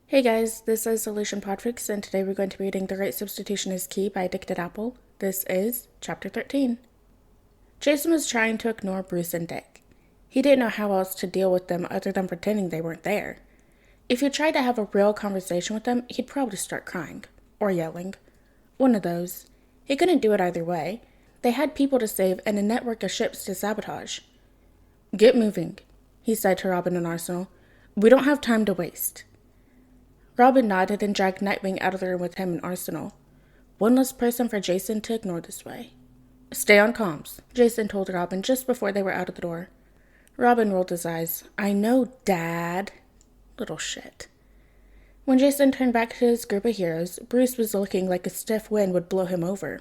Hey guys, this is Solution PODFIC, and today we're going to be reading The Right Substitution is Key by Addicted Apple. This is Chapter 13. Jason was trying to ignore Bruce and Dick. He didn't know how else to deal with them other than pretending they weren't there. If he tried to have a real conversation with them, he'd probably start crying. Or yelling. One of those. He couldn't do it either way. They had people to save and a network of ships to sabotage. "Get moving," he said to Robin and Arsenal. "We don't have time to waste." Robin nodded and dragged Nightwing out of the room with him and Arsenal. One less person for Jason to ignore this way. "Stay on comms," Jason told Robin just before they were out of the door. Robin rolled his eyes. "I know, Dad." Little shit. When Jason turned back to his group of heroes, Bruce was looking like a stiff wind would blow him over.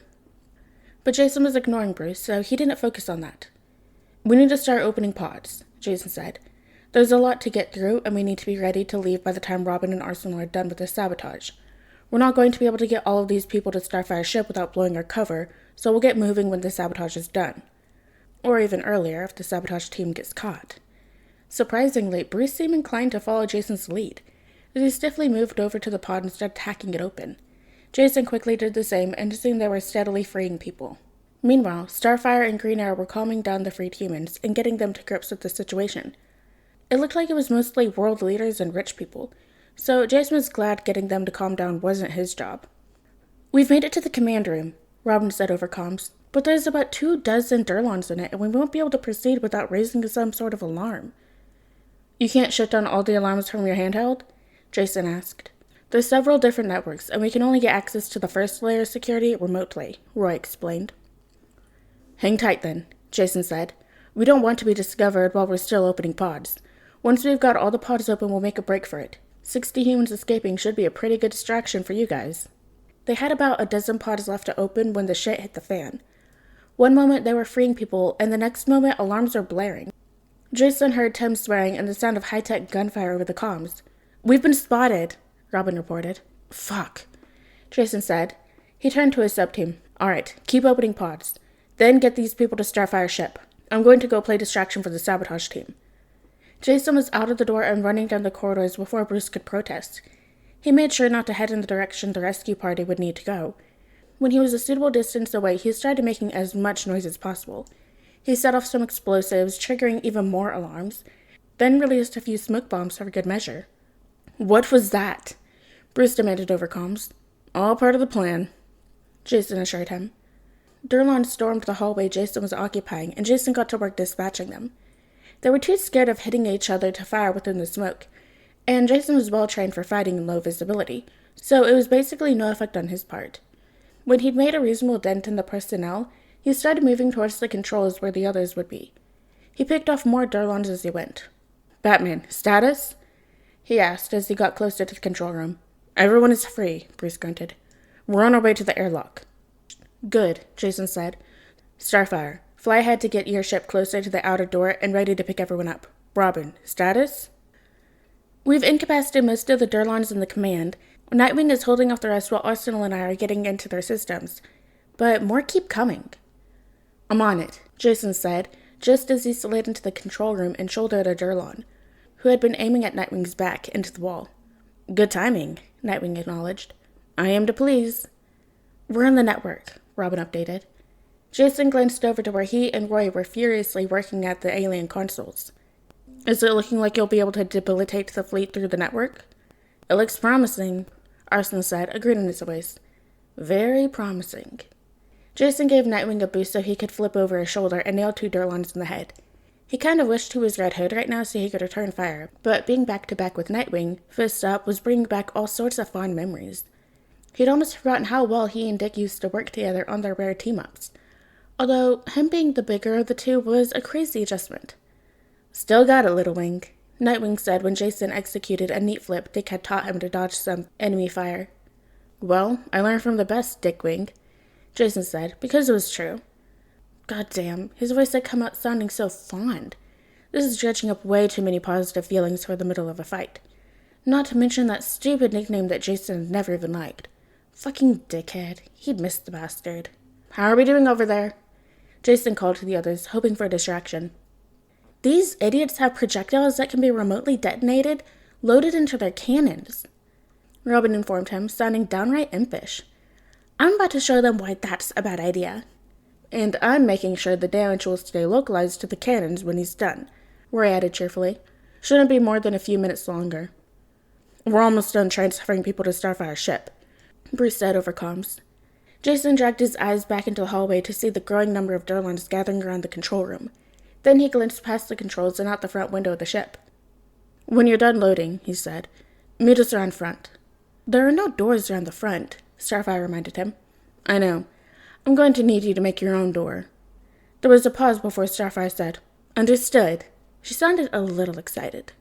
But Jason was ignoring Bruce, so he didn't focus on that. "We need to start opening pods," Jason said. "There's a lot to get through, and we need to be ready to leave by the time Robin and Arsenal are done with the sabotage. We're not going to be able to get all of these people to Starfire's ship without blowing our cover, so we'll get moving when the sabotage is done. Or even earlier, if the sabotage team gets caught." Surprisingly, Bruce seemed inclined to follow Jason's lead, as he stiffly moved over to the pod and started hacking it open. Jason quickly did the same, and soon they were steadily freeing people. Meanwhile, Starfire and Green Arrow were calming down the freed humans and getting them to grips with the situation. It looked like it was mostly world leaders and rich people, so Jason was glad getting them to calm down wasn't his job. "We've made it to the command room," Robin said over comms, "but there's about 24 Durlons in it, and we won't be able to proceed without raising some sort of alarm." "You can't shut down all the alarms from your handheld?" Jason asked. "There's several different networks, and we can only get access to the first layer of security remotely," Roy explained. "Hang tight then," Jason said. "We don't want to be discovered while we're still opening pods. Once we've got all the pods open, we'll make a break for it. 60 humans escaping should be a pretty good distraction for you guys." They had about a dozen pods left to open when the shit hit the fan. One moment they were freeing people, and the next moment alarms were blaring. Jason heard Tim swearing and the sound of high-tech gunfire over the comms. "We've been spotted," Robin reported. "Fuck," Jason said. He turned to his sub-team. "Alright, keep opening pods. Then get these people to Starfire's ship. I'm going to go play distraction for the sabotage team." Jason was out of the door and running down the corridors before Bruce could protest. He made sure not to head in the direction the rescue party would need to go. When he was a suitable distance away, he started making as much noise as possible. He set off some explosives, triggering even more alarms, then released a few smoke bombs for good measure. "What was that?" Bruce demanded over comms. "All part of the plan," Jason assured him. Durlon stormed the hallway Jason was occupying, and Jason got to work dispatching them. They were too scared of hitting each other to fire within the smoke, and Jason was well trained for fighting in low visibility, so it was basically no effect on his part. When he'd made a reasonable dent in the personnel, he started moving towards the controls where the others would be. He picked off more Durlons as he went. "Batman, status?" he asked as he got closer to the control room. "Everyone is free," Bruce grunted. "We're on our way to the airlock." "Good," Jason said. "Starfire, fly ahead to get your ship closer to the outer door and ready to pick everyone up. Robin, status?" "We've incapacitated most of the Durlons in the command. Nightwing is holding off the rest while Arsenal and I are getting into their systems. But more keep coming." "I'm on it," Jason said, just as he slid into the control room and shouldered a Durlon, who had been aiming at Nightwing's back into the wall. "Good timing," Nightwing acknowledged. "I am to please." "We're in the network," Robin updated. Jason glanced over to where he and Roy were furiously working at the alien consoles. "Is it looking like you'll be able to debilitate the fleet through the network?" "It looks promising," Arsenal said, a grin on his face. "Very promising." Jason gave Nightwing a boost so he could flip over his shoulder and nail 2 Durlons in the head. He kind of wished he was Red Hood right now so he could return fire, but being back-to-back with Nightwing, fist up, was bringing back all sorts of fond memories. He'd almost forgotten how well he and Dick used to work together on their rare team-ups. Although, him being the bigger of the two was a crazy adjustment. "Still got it, Little Wing," Nightwing said when Jason executed a neat flip Dick had taught him to dodge some enemy fire. "Well, I learned from the best, Dick Wing," Jason said, because it was true. Goddamn, his voice had come out sounding so fond. This is dredging up way too many positive feelings for the middle of a fight. Not to mention that stupid nickname that Jason had never even liked. Fucking dickhead. He'd missed the bastard. "How are we doing over there?" Jason called to the others, hoping for a distraction. "These idiots have projectiles that can be remotely detonated, loaded into their cannons," Robin informed him, sounding downright impish. I'm about to show them why that's a bad idea. And I'm making sure the damage will stay localized to the cannons when he's done, Roy added cheerfully. Shouldn't be more than a few minutes longer. We're almost done transferring people to Starfire's ship, Bruce said over comms. Jason dragged his eyes back into the hallway to see the growing number of Durlans gathering around the control room. Then he glanced past the controls and out the front window of the ship. When you're done loading, he said, meet us around front. There are no doors around the front, Starfire reminded him. I know. I'm going to need you to make your own door. There was a pause before Starfire said, Understood. She sounded a little excited.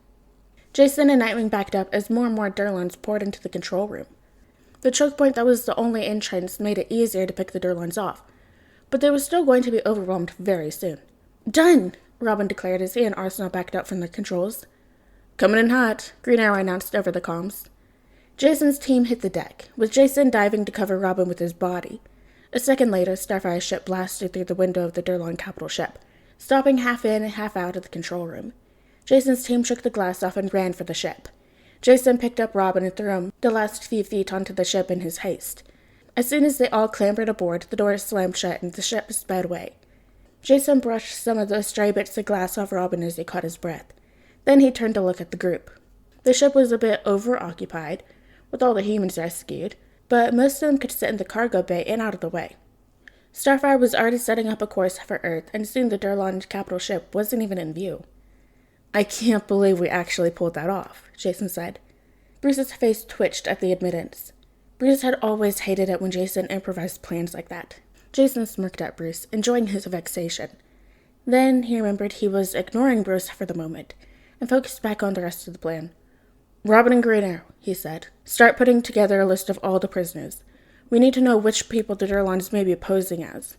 Jason and Nightwing backed up as more and more Durlans poured into the control room. The choke point that was the only entrance made it easier to pick the Durlans off, but they were still going to be overwhelmed very soon. Done! Robin declared as he and Arsenal backed up from the controls. Coming in hot, Green Arrow announced over the comms. Jason's team hit the deck, with Jason diving to cover Robin with his body. A second later, Starfire's ship blasted through the window of the Durlan capital ship, stopping half in and half out of the control room. Jason's team shook the glass off and ran for the ship. Jason picked up Robin and threw him the last few feet onto the ship in his haste. As soon as they all clambered aboard, the doors slammed shut and the ship sped away. Jason brushed some of the stray bits of glass off Robin as he caught his breath. Then he turned to look at the group. The ship was a bit overoccupied, with all the humans rescued, but most of them could sit in the cargo bay and out of the way. Starfire was already setting up a course for Earth, and soon the Durlan capital ship wasn't even in view. I can't believe we actually pulled that off, Jason said. Bruce's face twitched at the admittance. Bruce had always hated it when Jason improvised plans like that. Jason smirked at Bruce, enjoying his vexation. Then he remembered he was ignoring Bruce for the moment, and focused back on the rest of the plan. Robin and Green Arrow, he said. Start putting together a list of all the prisoners. We need to know which people the Durlans may be posing as.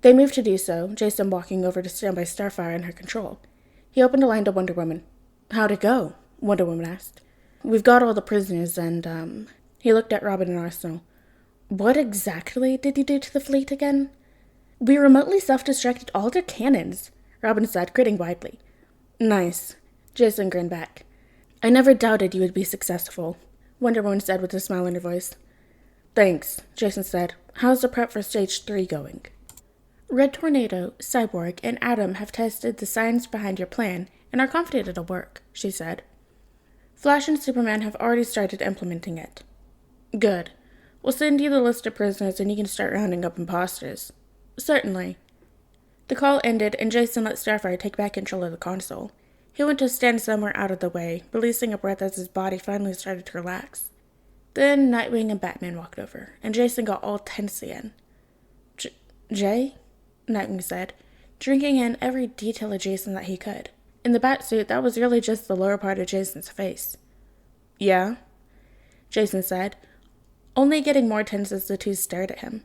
They moved to do so, Jason walking over to stand by Starfire in her control. He opened a line to Wonder Woman. How'd it go? Wonder Woman asked. We've got all the prisoners and, He looked at Robin and Arsenal. What exactly did you do to the fleet again? We remotely self-destructed all their cannons, Robin said, grinning widely. Nice. Jason grinned back. I never doubted you would be successful, Wonder Woman said with a smile in her voice. Thanks, Jason said. How's the prep for Stage 3 going? Red Tornado, Cyborg, and Atom have tested the science behind your plan and are confident it'll work, she said. Flash and Superman have already started implementing it. Good. We'll send you the list of prisoners and you can start rounding up imposters. Certainly. The call ended and Jason let Starfire take back control of the console. He went to stand somewhere out of the way, releasing a breath as his body finally started to relax. Then Nightwing and Batman walked over, and Jason got all tense again. Jay? Nightwing said, drinking in every detail of Jason that he could. In the batsuit, that was really just the lower part of Jason's face. Yeah? Jason said, only getting more tense as the two stared at him.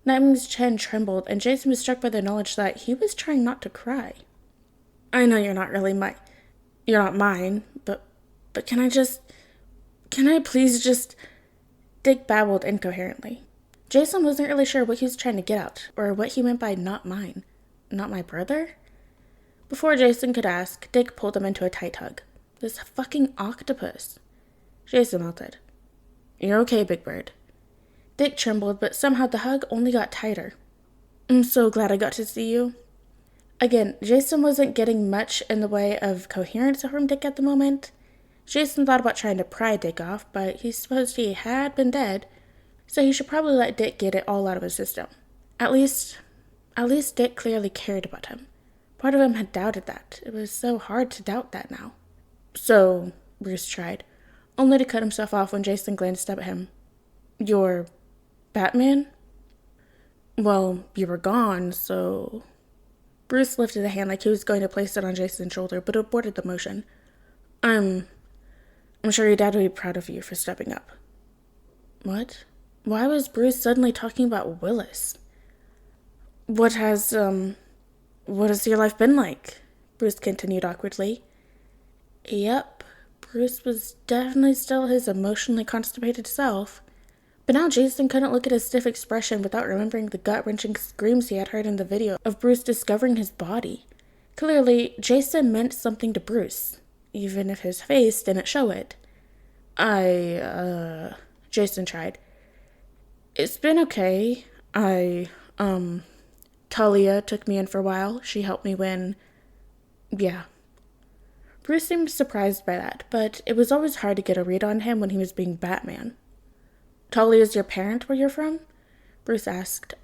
Nightwing's chin trembled, and Jason was struck by the knowledge that he was trying not to cry. I know you're not really you're not mine, but can I please just... Dick babbled incoherently. Jason wasn't really sure what he was trying to get at, or what he meant by not mine. Not my brother? Before Jason could ask, Dick pulled him into a tight hug. This fucking octopus. Jason melted. You're okay, Big Bird. Dick trembled, but somehow the hug only got tighter. I'm so glad I got to see you. Again, Jason wasn't getting much in the way of coherence from Dick at the moment. Jason thought about trying to pry Dick off, but he supposed he had been dead, so he should probably let Dick get it all out of his system. At least Dick clearly cared about him. Part of him had doubted that. It was so hard to doubt that now. So, Bruce tried, only to cut himself off when Jason glanced up at him. You're Batman? Well, you were gone, so... Bruce lifted a hand like he was going to place it on Jason's shoulder, but aborted the motion. I'm sure your dad would be proud of you for stepping up. What? Why was Bruce suddenly talking about Willis? What has your life been like? Bruce continued awkwardly. Yep, Bruce was definitely still his emotionally constipated self. But now Jason couldn't look at his stiff expression without remembering the gut-wrenching screams he had heard in the video of Bruce discovering his body. Clearly, Jason meant something to Bruce, even if his face didn't show it. Jason tried. It's been okay. Talia took me in for a while. She helped me when, yeah. Bruce seemed surprised by that, but it was always hard to get a read on him when he was being Batman. Talia's your parent where you're from? Bruce asked.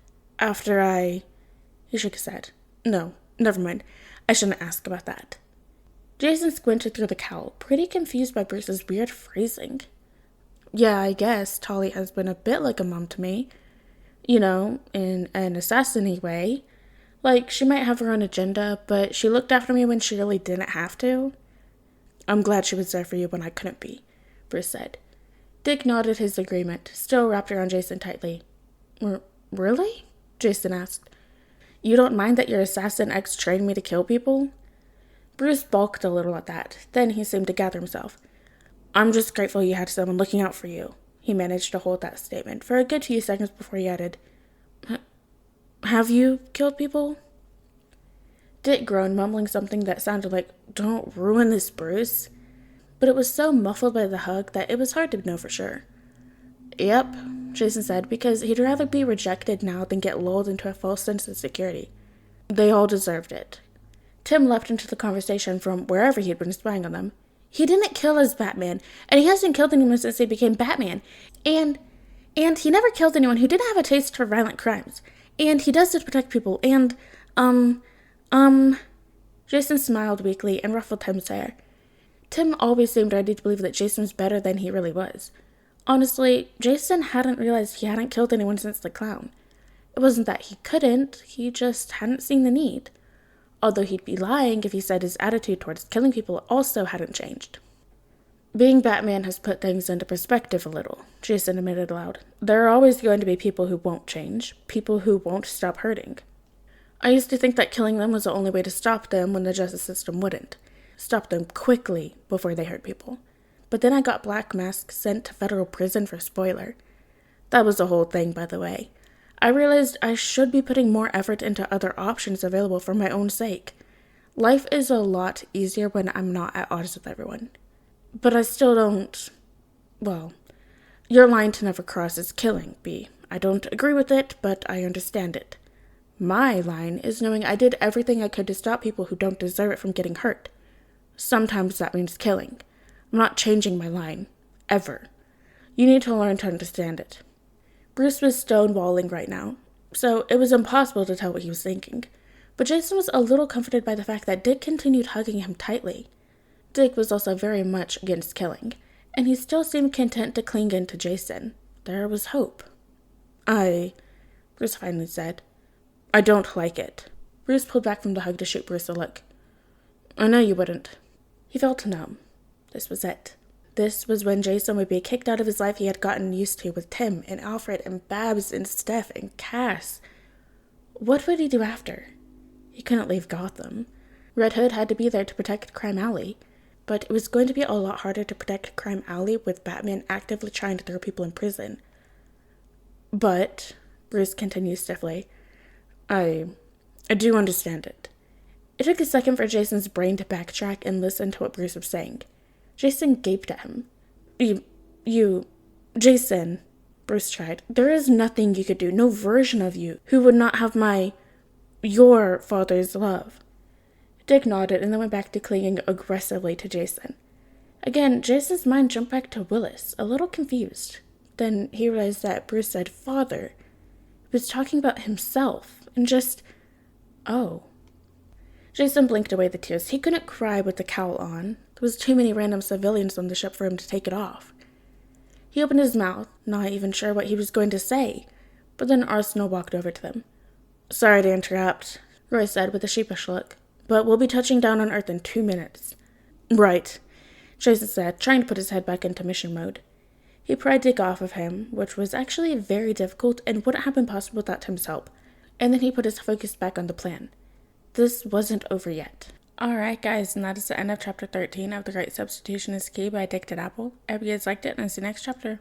He shook his head. No, never mind. I shouldn't ask about that. Jason squinted through the cowl, pretty confused by Bruce's weird phrasing. Yeah, I guess Talia has been a bit like a mom to me. You know, in an assassin-y way. Like, she might have her own agenda, but she looked after me when she really didn't have to. I'm glad she was there for you when I couldn't be, Bruce said. Dick nodded his agreement, still wrapped around Jason tightly. Really? Jason asked. You don't mind that your assassin ex trained me to kill people? Bruce balked a little at that. Then he seemed to gather himself. I'm just grateful you had someone looking out for you. He managed to hold that statement for a good few seconds before he added, Have you killed people? Dick groaned, mumbling something that sounded like, Don't ruin this, Bruce. But it was so muffled by the hug that it was hard to know for sure. Yep, Jason said, because he'd rather be rejected now than get lulled into a false sense of security. They all deserved it. Tim leapt into the conversation from wherever he'd been spying on them. He didn't kill as Batman, and he hasn't killed anyone since he became Batman. And he never killed anyone who didn't have a taste for violent crimes. And he does it to protect people, and, Jason smiled weakly and ruffled Tim's hair. Tim always seemed ready to believe that Jason was better than he really was. Honestly, Jason hadn't realized he hadn't killed anyone since the clown. It wasn't that he couldn't, he just hadn't seen the need. Although he'd be lying if he said his attitude towards killing people also hadn't changed. Being Batman has put things into perspective a little, Jason admitted aloud. There are always going to be people who won't change, people who won't stop hurting. I used to think that killing them was the only way to stop them when the justice system wouldn't. Stop them quickly before they hurt people. But then I got Black Mask sent to federal prison for spoiler. That was the whole thing, by the way. I realized I should be putting more effort into other options available for my own sake. Life is a lot easier when I'm not at odds with everyone. But I still don't... Well, your line to never cross is killing, B. I don't agree with it, but I understand it. My line is knowing I did everything I could to stop people who don't deserve it from getting hurt. Sometimes that means killing. I'm not changing my line. Ever. You need to learn to understand it. Bruce was stonewalling right now, so it was impossible to tell what he was thinking. But Jason was a little comforted by the fact that Dick continued hugging him tightly. Dick was also very much against killing, and he still seemed content to cling in to Jason. There was hope. Bruce finally said, I don't like it. Bruce pulled back from the hug to shoot Bruce a look. I know you wouldn't. He felt numb. This was it. This was when Jason would be kicked out of his life he had gotten used to with Tim and Alfred and Babs and Steph and Cass. What would he do after? He couldn't leave Gotham. Red Hood had to be there to protect Crime Alley, but it was going to be a lot harder to protect Crime Alley with Batman actively trying to throw people in prison. But, Bruce continued stiffly, I do understand it. It took a second for Jason's brain to backtrack and listen to what Bruce was saying. Jason gaped at him. Jason, Bruce tried. There is nothing you could do, no version of you, who would not have your father's love. Dick nodded and then went back to clinging aggressively to Jason. Again, Jason's mind jumped back to Willis, a little confused. Then he realized that Bruce said father. He was talking about himself, and just, oh. Jason blinked away the tears. He couldn't cry with the cowl on. There was too many random civilians on the ship for him to take it off. He opened his mouth, not even sure what he was going to say, but then Arsenal walked over to them. Sorry to interrupt, Roy said with a sheepish look, but we'll be touching down on Earth in 2 minutes. Right, Jason said, trying to put his head back into mission mode. He pried Dick off of him, which was actually very difficult and wouldn't have been possible without Tim's help, and then he put his focus back on the plan. This wasn't over yet. Alright guys, and that is the end of chapter 13 of The Great Substitution is Key by Dick Apple. I hope you guys liked it, and I'll see you next chapter.